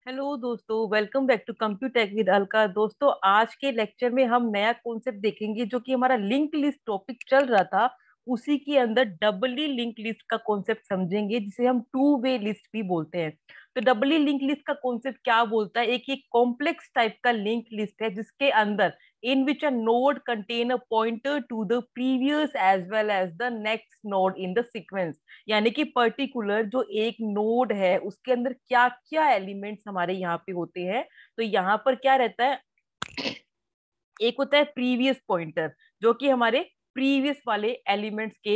Hello दोस्तों, welcome back to Computech with Alka. दोस्तों, आज के लेक्चर में हम नया कॉन्सेप्ट देखेंगे जो कि हमारा लिंक लिस्ट टॉपिक चल रहा था। उसी के अंदर डबली लिंक लिस्ट का कॉन्सेप्ट समझेंगे, जिसे हम टू वे लिस्ट भी बोलते हैं। तो डबली लिंक लिस्ट का कॉन्सेप्ट क्या बोलता है? एक कॉम्प्लेक्स टाइप का लिंक लिस्ट है जिसके अंदर in which a node contain a pointer to the previous as well as the next node in the sequence। यानी कि पर्टिकुलर जो एक नोड है उसके अंदर क्या क्या एलिमेंट्स हमारे यहाँ पे होते हैं। तो यहाँ पर क्या रहता है, एक होता है प्रीवियस पॉइंटर जो कि हमारे प्रीवियस वाले एलिमेंट्स के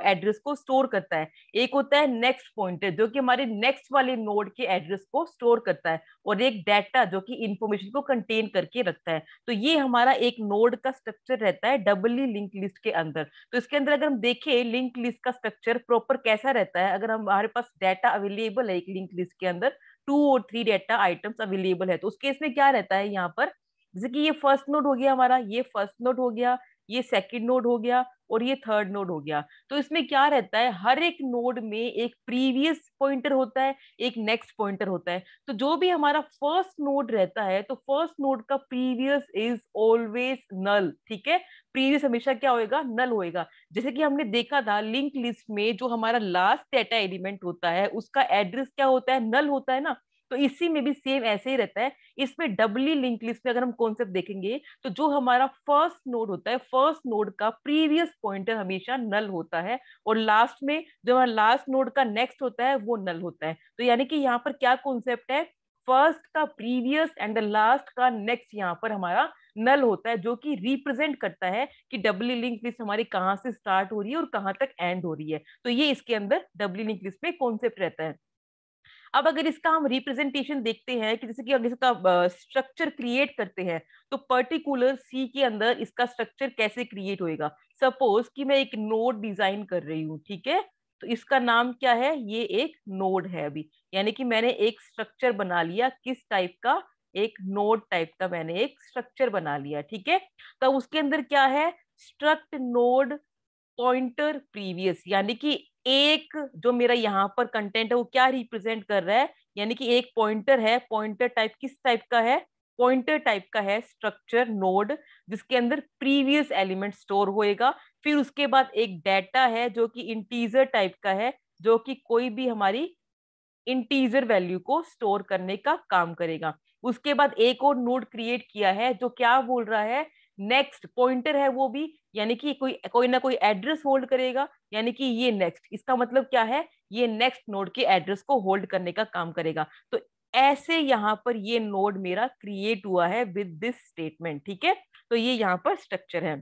एड्रेस को स्टोर करता है। एक होता है नेक्स्ट पॉइंटर जो कि हमारे नेक्स्ट वाले नोड के एड्रेस को स्टोर करता है। और एक डाटा जो कि इंफॉर्मेशन को कंटेन करके रखता है। तो ये हमारा एक नोड का स्ट्रक्चर रहता है डबली लिंक लिस्ट के अंदर। तो इसके अंदर अगर हम देखें लिंक लिस्ट का स्ट्रक्चर प्रॉपर कैसा रहता है, अगर हमारे पास डाटा अवेलेबल है एक लिंक लिस्ट के अंदर, 2 और 3 डाटा आइटम्स अवेलेबल है, तो उस केस में क्या रहता है यहाँ पर, जैसे कि ये फर्स्ट नोड हो गया हमारा, ये फर्स्ट नोड हो गया, ये सेकंड नोड हो गया और ये थर्ड नोड हो गया। तो इसमें क्या रहता है, हर एक नोड में एक प्रीवियस पॉइंटर होता है, एक नेक्स्ट पॉइंटर होता है। तो जो भी हमारा फर्स्ट नोड रहता है तो फर्स्ट नोड का प्रीवियस इज ऑलवेज नल। ठीक है, प्रीवियस हमेशा क्या होएगा, नल होएगा। जैसे कि हमने देखा था लिंक लिस्ट में जो हमारा लास्ट डेटा एलिमेंट होता है उसका एड्रेस क्या होता है, नल होता है ना। तो इसी में भी सेम ऐसे ही रहता है। इसमें डबली लिंक लिस्ट में अगर हम कॉन्सेप्ट देखेंगे तो जो हमारा फर्स्ट नोड होता है, फर्स्ट नोड का प्रीवियस पॉइंटर हमेशा नल होता है। और लास्ट में जो हमारा लास्ट नोड का नेक्स्ट होता है वो नल होता है। तो यानी कि यहाँ पर क्या कॉन्सेप्ट है, फर्स्ट का प्रीवियस एंड लास्ट का नेक्स्ट यहाँ पर हमारा नल होता है, जो कि रिप्रेजेंट करता है कि डबली लिंक लिस्ट हमारी कहाँ से स्टार्ट हो रही है और कहाँ तक एंड हो रही है। तो ये इसके अंदर डबली लिंक लिस्ट में कॉन्सेप्ट रहता है। अब अगर इसका हम रिप्रेजेंटेशन देखते हैं कि जैसे कि अगर इसका स्ट्रक्चर क्रिएट करते हैं तो पर्टिकुलर सी के अंदर इसका स्ट्रक्चर कैसे क्रिएट होएगा। सपोज कि मैं एक नोड डिजाइन कर रही हूँ, ठीक है, तो इसका नाम क्या है, ये एक नोड है अभी। यानी कि मैंने एक स्ट्रक्चर बना लिया, किस टाइप का, एक नोड टाइप का मैंने एक स्ट्रक्चर बना लिया। ठीक है, तो उसके अंदर क्या है, स्ट्रक्ट नोड पॉइंटर प्रीवियस। यानी कि एक जो मेरा यहाँ पर कंटेंट है वो क्या रिप्रेजेंट कर रहा है, यानी कि एक पॉइंटर है। पॉइंटर टाइप किस टाइप का है, पॉइंटर टाइप का है स्ट्रक्चर नोड, जिसके अंदर प्रीवियस एलिमेंट स्टोर होएगा। फिर उसके बाद एक डाटा है जो कि इंटीजर टाइप का है, जो कि कोई भी हमारी इंटीजर वैल्यू को स्टोर करने का काम करेगा। उसके बाद एक और नोड क्रिएट किया है जो क्या बोल रहा है, नेक्स्ट पॉइंटर है वो भी, यानी कि कोई कोई ना कोई एड्रेस होल्ड करेगा। यानी कि ये नेक्स्ट, इसका मतलब क्या है, ये नेक्स्ट नोड के एड्रेस को होल्ड करने का काम करेगा। तो ऐसे यहाँ पर ये नोड मेरा क्रिएट हुआ है विद दिस स्टेटमेंट। ठीक है, तो ये यहाँ पर स्ट्रक्चर है।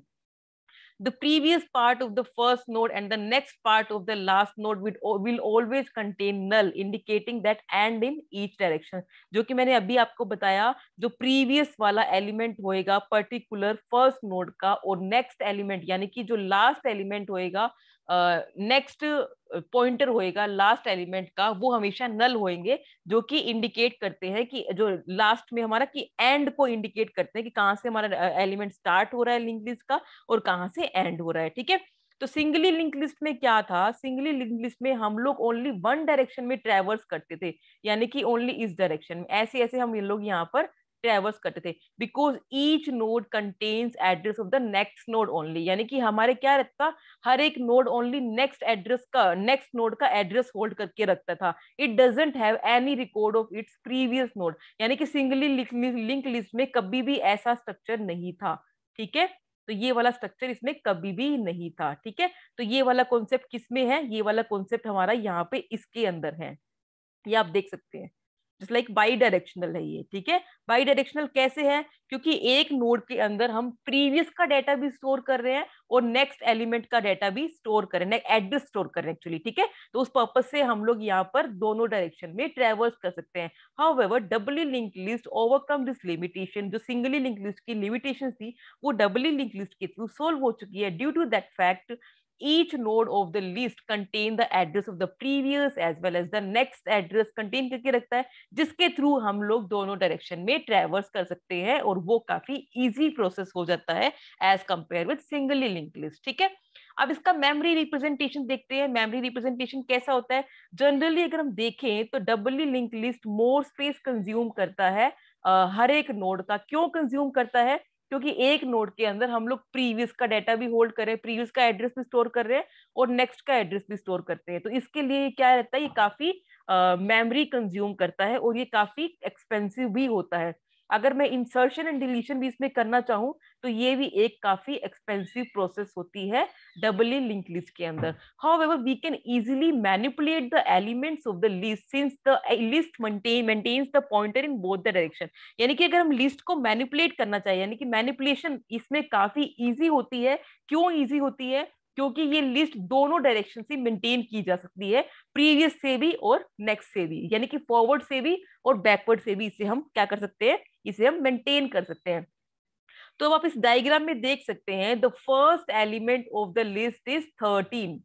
The previous part of the first node and the next part of the last node will always contain null, indicating that and in each direction। जो कि मैंने अभी आपको बताया, जो प्रीवियस वाला एलिमेंट होएगा पर्टिकुलर फर्स्ट नोड का, और नेक्स्ट एलिमेंट यानी कि जो लास्ट एलिमेंट होएगा, नेक्स्ट पॉइंटर होएगा लास्ट एलिमेंट का, वो हमेशा नल होएंगे। जो कि इंडिकेट करते हैं कि जो लास्ट में हमारा कि एंड को इंडिकेट करते हैं कि कहाँ से हमारा एलिमेंट स्टार्ट हो रहा है लिंक लिस्ट का और कहाँ से एंड हो रहा है। ठीक है, तो सिंगली लिंक लिस्ट में क्या था, सिंगली लिंक लिस्ट में हम लोग ओनली वन डायरेक्शन में ट्रेवर्स करते थे। यानी कि ओनली इस डायरेक्शन में ऐसे ऐसे हम लोग यहाँ पर ट्रेवर्स करते थे, because each node contains address of the next node only. यानी कि हमारे क्या रहता, हर एक नोड ओनली नेक्स्ट एड्रेस का, नेक्स्ट नोड का एड्रेस होल्ड करके रखता था। It doesn't have any record of its previous node. यानी कि सिंगली लिंक लिस्ट में कभी भी ऐसा स्ट्रक्चर नहीं था। ठीक है, तो ये वाला स्ट्रक्चर इसमें कभी भी नहीं था। ठीक है, तो ये वाला कॉन्सेप्ट किसमें है, ये वाला कॉन्सेप्ट हमारा यहाँ पे इसके अंदर है, ये आप देख सकते हैं। जस्ट लाइक बाई डायरेक्शनल है ये। ठीक है, बाई डायरेक्शनल कैसे है, क्योंकि एक नोड के अंदर हम प्रीवियस का डाटा भी स्टोर कर रहे हैं और नेक्स्ट एलिमेंट का डाटा भी स्टोर कर रहे हैं, एड्रेस स्टोर कर रहे हैं एक्चुअली। ठीक है, तो उस पर्पज से हम लोग यहाँ पर दोनों डायरेक्शन में ट्रेवर्स कर सकते हैं। However doubly link list overcome this limitation. जो सिंगली लिंक लिस्ट की लिमिटेशन थी वो डबली लिंक लिस्ट के थ्रू सोल्व हो चुकी है। Due to that fact each node of the list contain the address of the previous as well as the next address contain करके रखता है, जिसके थ्रू हम लोग दोनों डायरेक्शन में ट्रेवर्स कर सकते हैं और वो काफी इजी प्रोसेस हो जाता है as compare with singly link list. ठीक है, अब इसका मेमोरी रिप्रेजेंटेशन देखते हैं। मेमोरी रिप्रेजेंटेशन कैसा होता है? जनरली अगर हम देखें तो doubly link list more space consume करता है हर एक नोड का। क्यों कंज्यूम करता है? क्योंकि एक नोड के अंदर हम लोग प्रीवियस का डाटा भी होल्ड कर रहे हैं, प्रीवियस का एड्रेस भी स्टोर कर रहे हैं और नेक्स्ट का एड्रेस भी स्टोर करते हैं। तो इसके लिए क्या रहता है, ये काफी मेमोरी कंज्यूम करता है और ये काफी एक्सपेंसिव भी होता है। अगर मैं इंसर्शन एंड डिलीशन भी इसमें करना चाहूँ तो ये भी एक काफी एक्सपेंसिव प्रोसेस होती है डबली लिंक लिस्ट के अंदर। However, we can easily manipulate the elements of the list since the list maintains the pointer in both the direction। यानी कि अगर हम लिस्ट को मैनिपुलेट करना चाहिए, यानी कि मैनिपुलेशन इसमें काफी इजी होती है। क्यों इजी होती है? क्योंकि ये लिस्ट दोनों डायरेक्शन से मेंटेन की जा सकती है, प्रीवियस से भी और नेक्स्ट से भी, यानी कि फॉरवर्ड से भी और बैकवर्ड से भी इसे हम क्या कर सकते हैं, इसे हम मेंटेन कर सकते हैं। तो अब आप इस डायग्राम में देख सकते हैं, the first element of the list is 13,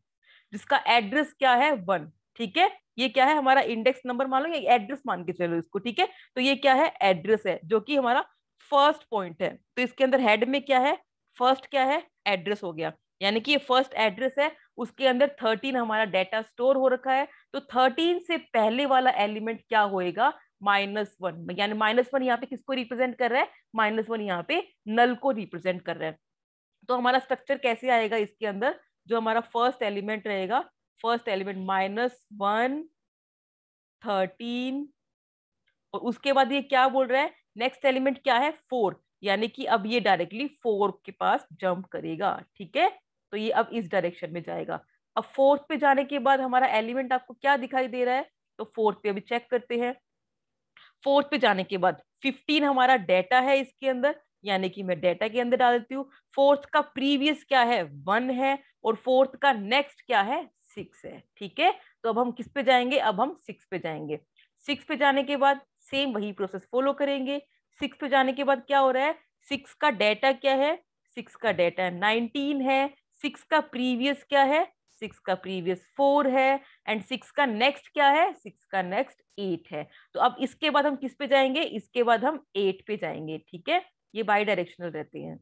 जिसका एड्रेस क्या है 1। ठीक है, ये क्या है, हमारा इंडेक्स नंबर मान लो या एड्रेस मान के चलो इसको। ठीक है, तो ये क्या है, एड्रेस है, जो कि हमारा फर्स्ट पॉइंट है। तो इसके अंदर हेड में क्या है, फर्स्ट क्या है, एड्रेस हो गया, यानी कि ये फर्स्ट एड्रेस है, उसके अंदर 13 हमारा डेटा स्टोर हो रखा है। तो 13 से पहले वाला एलिमेंट क्या होएगा, -1, यानी -1 यहाँ पे किसको रिप्रेजेंट कर रहा है, -1 यहाँ पे नल को रिप्रेजेंट कर रहा है। तो हमारा स्ट्रक्चर कैसे आएगा इसके अंदर, जो हमारा फर्स्ट एलिमेंट रहेगा, फर्स्ट एलिमेंट -1 13, और उसके बाद ये क्या बोल रहा है, नेक्स्ट एलिमेंट क्या है 4, यानी कि अब ये डायरेक्टली 4 के पास जंप करेगा। ठीक है, तो ये अब इस डायरेक्शन में जाएगा। अब फोर्थ पे जाने के बाद हमारा एलिमेंट आपको क्या दिखाई दे रहा है, तो फोर्थ पे अभी चेक करते हैं। फोर्थ पे जाने के बाद 15 हमारा डेटा है इसके अंदर, यानी कि मैं डेटा के अंदर डाल देती हूँ। फोर्थ का प्रीवियस क्या है, 1 है, और फोर्थ का नेक्स्ट क्या है, 6 है। ठीक है, तो अब हम किस पे जाएंगे, अब हम 6 पे जाएंगे। 6 पे जाने के बाद सेम वही प्रोसेस फॉलो करेंगे। 6 पे जाने के बाद क्या हो रहा है, 6 का डेटा क्या है, 6 का डेटा 19 है, 6 का प्रीवियस क्या है, 6 का प्रीवियस 4 है, एंड 6 का नेक्स्ट क्या है, 6 का नेक्स्ट 8 है। तो अब इसके बाद हम किस पे जाएंगे, इसके बाद हम 8 पे जाएंगे। ठीक है, ये बाई डायरेक्शनल रहते हैं।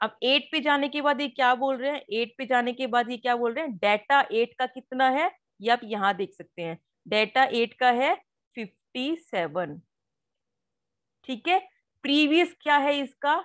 अब 8 पे जाने के बाद ये क्या बोल रहे हैं, 8 पे जाने के बाद ये क्या बोल रहे हैं, डेटा 8 का कितना है, ये आप यहां देख सकते हैं, डेटा 8 का है 57। ठीक है, प्रीवियस क्या है इसका,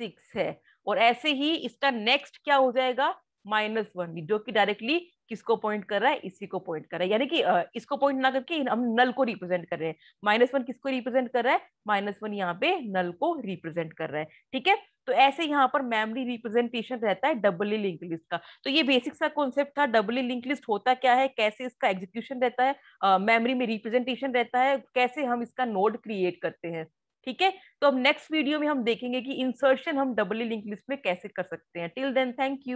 6 है, और ऐसे ही इसका नेक्स्ट क्या हो जाएगा, -1, जो कि डायरेक्टली किसको पॉइंट कर रहा है, इसी को पॉइंट कर रहा है, यानी कि इसको पॉइंट ना करके हम नल को रिप्रेजेंट कर रहे हैं। -1 किसको रिप्रेजेंट कर रहा है, -1 यहाँ पे नल को रिप्रेजेंट कर रहा है। ठीक है, तो ऐसे यहाँ पर मेमोरी रिप्रेजेंटेशन रहता है डबली लिंक लिस्ट का। तो ये बेसिक सा कॉन्सेप्ट था, डबली लिंक लिस्ट होता क्या है, कैसे इसका एग्जीक्यूशन रहता है, मेमोरी में रिप्रेजेंटेशन रहता है, कैसे हम इसका नोड क्रिएट करते हैं। ठीक है, तो अब नेक्स्ट वीडियो में हम देखेंगे कि इंसर्शन हम डबली लिंक लिस्ट में कैसे कर सकते हैं। Till then, thank you.